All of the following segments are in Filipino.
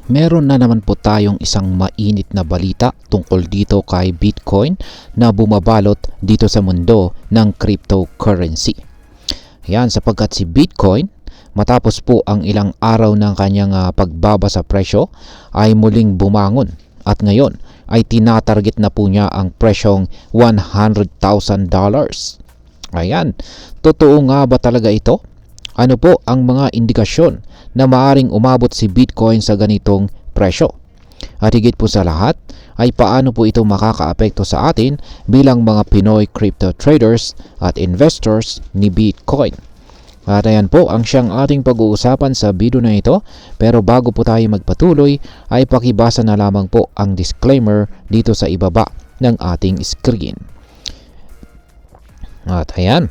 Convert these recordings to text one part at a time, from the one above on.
Meron na naman po tayong isang mainit na balita tungkol dito kay Bitcoin na bumabalot dito sa mundo ng cryptocurrency. Yan, sapagkat si Bitcoin matapos po ang ilang araw ng kanyang pagbaba sa presyo ay muling bumangon at ngayon ay tinatarget na po niya ang presyong $100,000. Ayan, totoo nga ba talaga ito? Ano po ang mga indikasyon na maaring umabot si Bitcoin sa ganitong presyo? At higit po sa lahat ay paano po ito makakaapekto sa atin bilang mga Pinoy crypto traders at investors ni Bitcoin. At ayan po ang siyang ating pag-uusapan sa video na ito. Pero bago po tayo magpatuloy ay pakibasa na lamang po ang disclaimer dito sa ibaba ng ating screen. At ayan,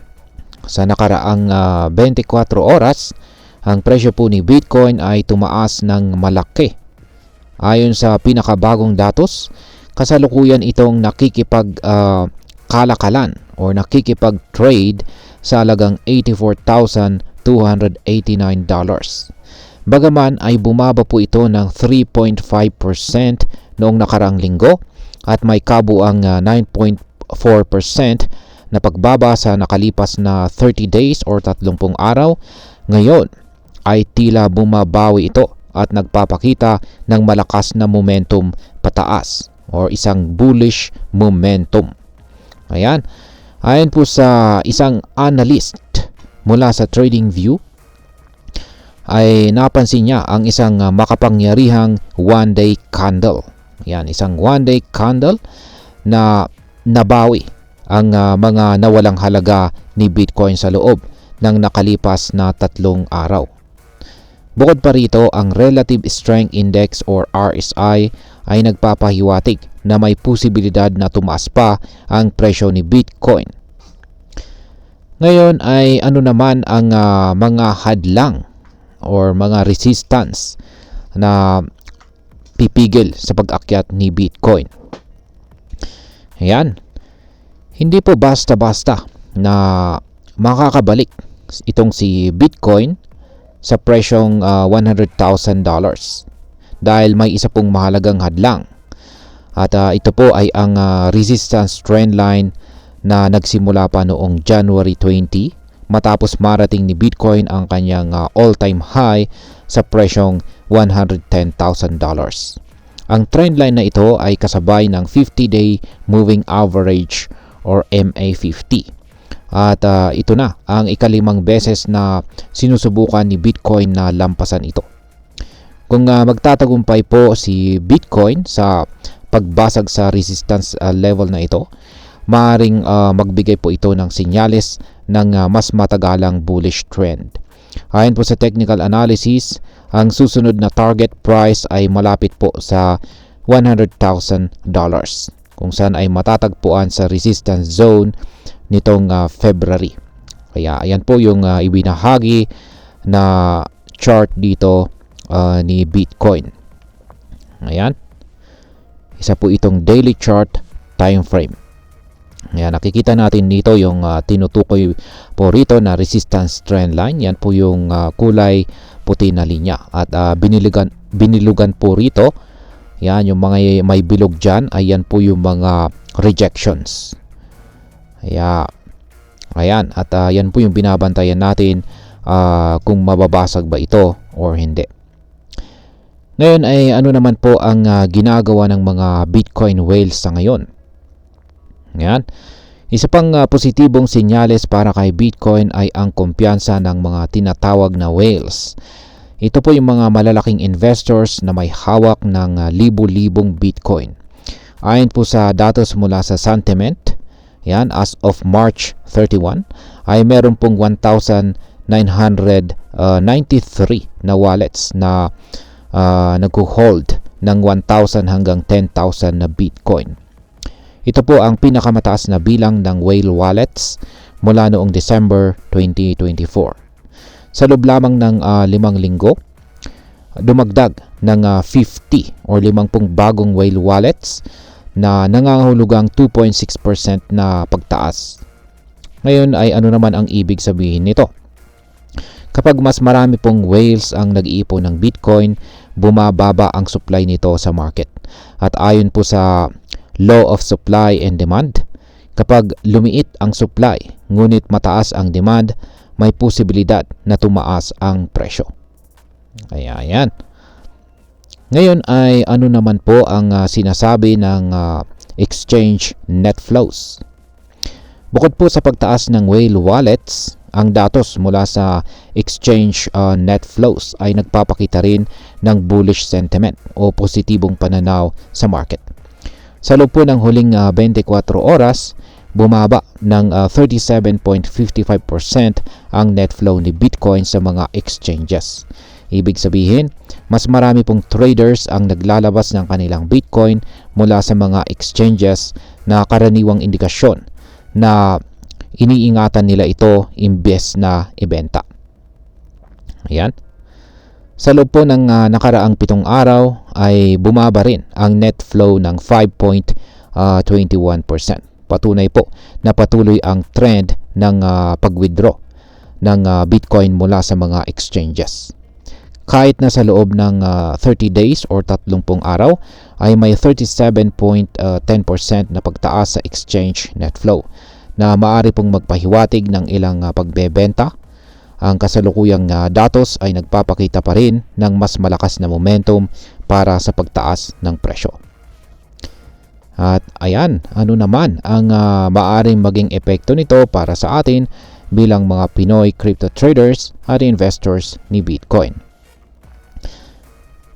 sa nakaraang 24 oras, ang presyo po ni Bitcoin ay tumaas ng malaki. Ayon sa pinakabagong datos, kasalukuyan itong nakikipag-kalakalan or nakikipag-trade sa halagang $84,289. Bagaman ay bumaba po ito ng 3.5% noong nakaraang linggo at may kabuang 9.4% na pagbaba sa nakalipas na 30 days or 30 araw. Ngayon ay tila bumabawi ito at nagpapakita ng malakas na momentum pataas or isang bullish momentum. Ayan. Ayon po sa isang analyst mula sa TradingView ay napansin niya ang isang makapangyarihang one-day candle. Ayan, isang one-day candle na nabawi ang mga nawalang halaga ni Bitcoin sa loob ng nakalipas na 3 araw. Bukod pa rito, ang Relative Strength Index or RSI ay nagpapahiwatig na may posibilidad na tumaas pa ang presyo ni Bitcoin. Ngayon ay ano naman ang mga hadlang or mga resistance na pipigil sa pag-akyat ni Bitcoin? Ayan. Hindi po basta-basta na makakabalik itong si Bitcoin sa presyong $100,000 dahil may isa pong mahalagang hadlang. At ito po ay ang resistance trend line na nagsimula pa noong January 20 matapos marating ni Bitcoin ang kanyang all-time high sa presyong $110,000. Ang trend line na ito ay kasabay ng 50-day moving average or MA50. At ito na ang ikalimang beses na sinusubukan ni Bitcoin na lampasan ito. Kung magtatagumpay po si Bitcoin sa pagbasag sa resistance level na ito, maaaring magbigay po ito ng senyales ng mas matagalang bullish trend. Ayon po sa technical analysis, ang susunod na target price ay malapit po sa $100,000 kung saan ay matatagpuan sa resistance zone nitong February. Kaya ayan po yung ibinahagi na chart dito ni Bitcoin. Ayan. Isa po itong daily chart time frame. Ayan, nakikita natin dito yung tinutukoy po rito na resistance trend line. Yan po yung kulay puti na linya. At binilugan po rito. Yan, yung mga may bilog dyan, ayan po yung mga rejections. Ayan, at yan po yung binabantayan natin kung mababasag ba ito or hindi. Ngayon ay ano naman po ang ginagawa ng mga Bitcoin whales sa ngayon. Ayan. Isa pang positibong senyales para kay Bitcoin ay ang kumpiyansa ng mga tinatawag na whales. Ito po yung mga malalaking investors na may hawak ng libu-libong Bitcoin. Ayon po sa datos mula sa Sentiment, yan, as of March 31, ay meron pong 1,993 na wallets na nag-hold ng 1,000 hanggang 10,000 na Bitcoin. Ito po ang pinakamataas na bilang ng whale wallets mula noong December 2024. Sa loob lamang ng 5 linggo, dumagdag ng 50 or 50 bagong whale wallets na nangangahulugang 2.6% na pagtaas. Ngayon ay ano naman ang ibig sabihin nito? Kapag mas marami pong whales ang nag-iipon ng Bitcoin, bumababa ang supply nito sa market. At ayon po sa law of supply and demand, kapag lumiit ang supply ngunit mataas ang demand, may posibilidad na tumaas ang presyo. Kaya yan. Ngayon ay ano naman po ang sinasabi ng exchange net flows. Bukod po sa pagtaas ng whale wallets, ang datos mula sa exchange net flows ay nagpapakita rin ng bullish sentiment o positibong pananaw sa market. Sa loob po ng huling 24 oras, bumaba ng 37.55% ang net flow ni Bitcoin sa mga exchanges. Ibig sabihin, mas marami pong traders ang naglalabas ng kanilang Bitcoin mula sa mga exchanges na karaniwang indikasyon na iniingatan nila ito imbes na ibenta. Ayan. Sa loob po ng nakaraang 7 araw ay bumaba rin ang net flow ng 5.21%. Patunay po na patuloy ang trend ng pag-withdraw ng Bitcoin mula sa mga exchanges. Kahit na sa loob ng 30 days or 30 araw ay may 37.10% na pagtaas sa exchange net flow na maaari pong magpahiwatig ng ilang pagbebenta. Ang kasalukuyang datos ay nagpapakita pa rin ng mas malakas na momentum para sa pagtaas ng presyo. At ayan, ano naman ang maaaring maging epekto nito para sa atin bilang mga Pinoy crypto traders at investors ni Bitcoin.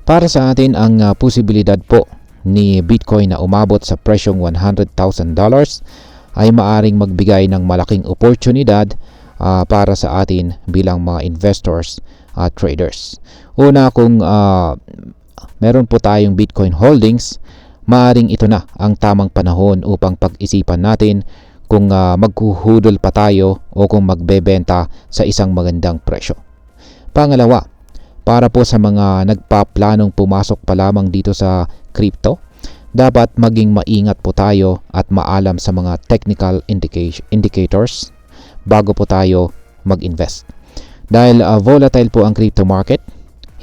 Para sa atin, ang posibilidad po ni Bitcoin na umabot sa presyong $100,000 ay maaring magbigay ng malaking oportunidad para sa atin bilang mga investors at traders. Una, kung meron po tayong Bitcoin holdings, maaring ito na ang tamang panahon upang pag-isipan natin kung maghuhudol pa tayo o kung magbebenta sa isang magandang presyo. Pangalawa, para po sa mga nagpaplanong pumasok pa lamang dito sa crypto, dapat maging maingat po tayo at maalam sa mga technical indicators bago po tayo mag-invest. Dahil volatile po ang crypto market,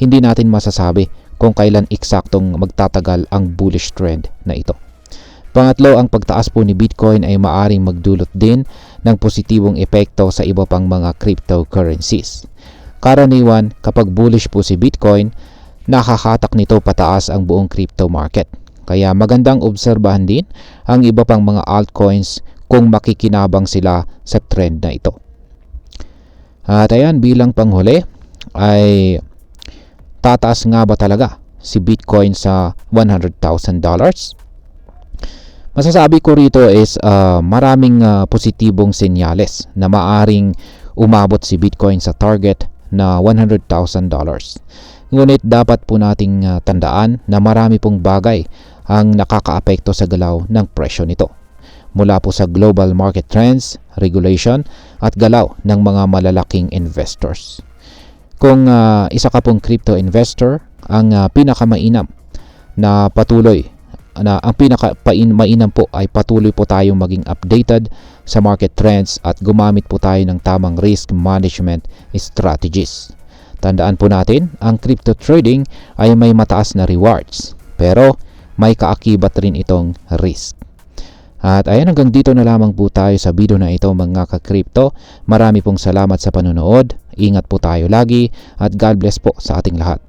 hindi natin masasabi kung kailan eksaktong magtatagal ang bullish trend na ito. Pangatlo, ang pagtaas po ni Bitcoin ay maaring magdulot din ng positibong epekto sa iba pang mga cryptocurrencies. Karaniwan, kapag bullish po si Bitcoin, nakakatak nito pataas ang buong crypto market. Kaya magandang obserbahan din ang iba pang mga altcoins kung makikinabang sila sa trend na ito. At ayan, bilang panghuli ay tataas nga ba talaga si Bitcoin sa $100,000? Masasabi ko rito is maraming positibong senyales na maaring umabot si Bitcoin sa target na $100,000. Ngunit dapat po nating tandaan na marami pong bagay ang nakakaapekto sa galaw ng presyo nito. Mula po sa global market trends, regulation at galaw ng mga malalaking investors. Kung isa ka pong crypto investor, ang pinakamainam na patuloy na ang pinakamainam po ay patuloy po tayong maging updated sa market trends at gumamit po tayo ng tamang risk management strategies. Tandaan po natin, ang crypto trading ay may mataas na rewards, pero may kaakibat rin itong risk. At ayan, hanggang dito na lamang po tayo sa video na ito mga ka-crypto. Marami pong salamat sa panonood. Ingat po tayo lagi at God bless po sa ating lahat.